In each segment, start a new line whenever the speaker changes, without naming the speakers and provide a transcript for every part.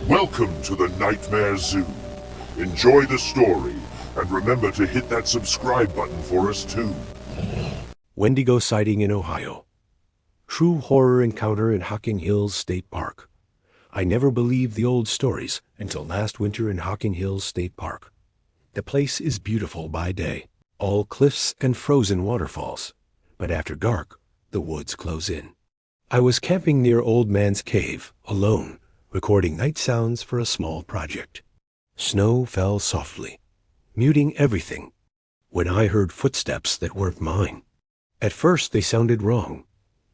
Welcome to the Nightmare Zoo. Enjoy the story, and remember to hit that subscribe button for us too.
Wendigo sighting in Ohio. True horror encounter in Hocking Hills State Park. I never believed the old stories until last winter in Hocking Hills State Park. The place is beautiful by day, all cliffs and frozen waterfalls, but after dark, the woods close in. I was camping near Old Man's Cave, alone, recording night sounds for a small project. Snow fell softly, muting everything, when I heard footsteps that weren't mine. At first they sounded wrong,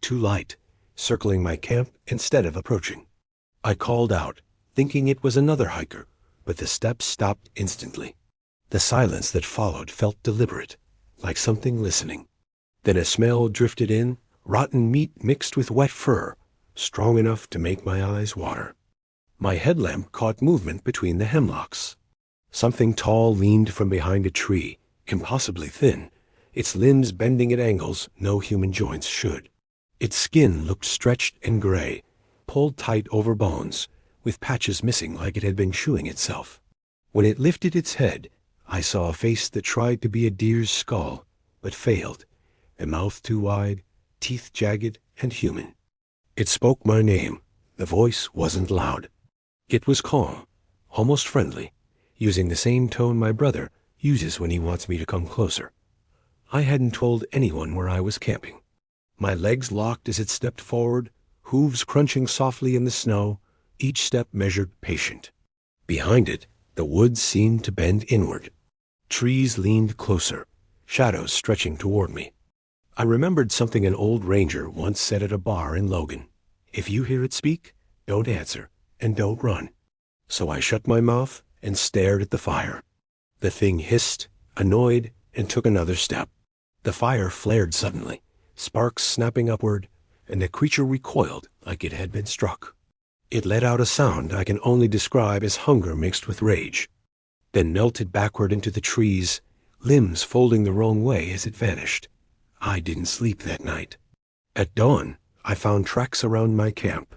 too light, circling my camp instead of approaching. I called out, thinking it was another hiker, but the steps stopped instantly. The silence that followed felt deliberate, like something listening. Then a smell drifted in, rotten meat mixed with wet fur, strong enough to make my eyes water. My headlamp caught movement between the hemlocks. Something tall leaned from behind a tree, impossibly thin, its limbs bending at angles no human joints should. Its skin looked stretched and gray, pulled tight over bones, with patches missing like it had been chewing itself. When it lifted its head, I saw a face that tried to be a deer's skull, but failed, a mouth too wide, teeth jagged and human. It spoke my name. The voice wasn't loud. It was calm, almost friendly, using the same tone my brother uses when he wants me to come closer. I hadn't told anyone where I was camping. My legs locked as it stepped forward, hooves crunching softly in the snow, each step measured patient. Behind it, the woods seemed to bend inward. Trees leaned closer, shadows stretching toward me. I remembered something an old ranger once said at a bar in Logan. If you hear it speak, don't answer, and don't run. So I shut my mouth and stared at the fire. The thing hissed, annoyed, and took another step. The fire flared suddenly, sparks snapping upward, and the creature recoiled like it had been struck. It let out a sound I can only describe as hunger mixed with rage, then melted backward into the trees, limbs folding the wrong way as it vanished. I didn't sleep that night. At dawn, I found tracks around my camp,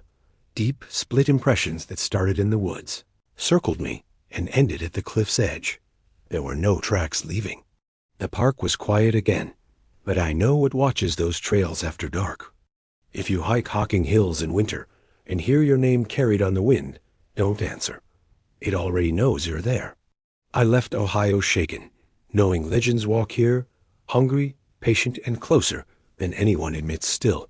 deep, split impressions that started in the woods, circled me, and ended at the cliff's edge. There were no tracks leaving. The park was quiet again, but I know what watches those trails after dark. If you hike Hocking Hills in winter and hear your name carried on the wind, don't answer. It already knows you're there. I left Ohio shaken, knowing legends walk here, hungry, patient, and closer than anyone admits still.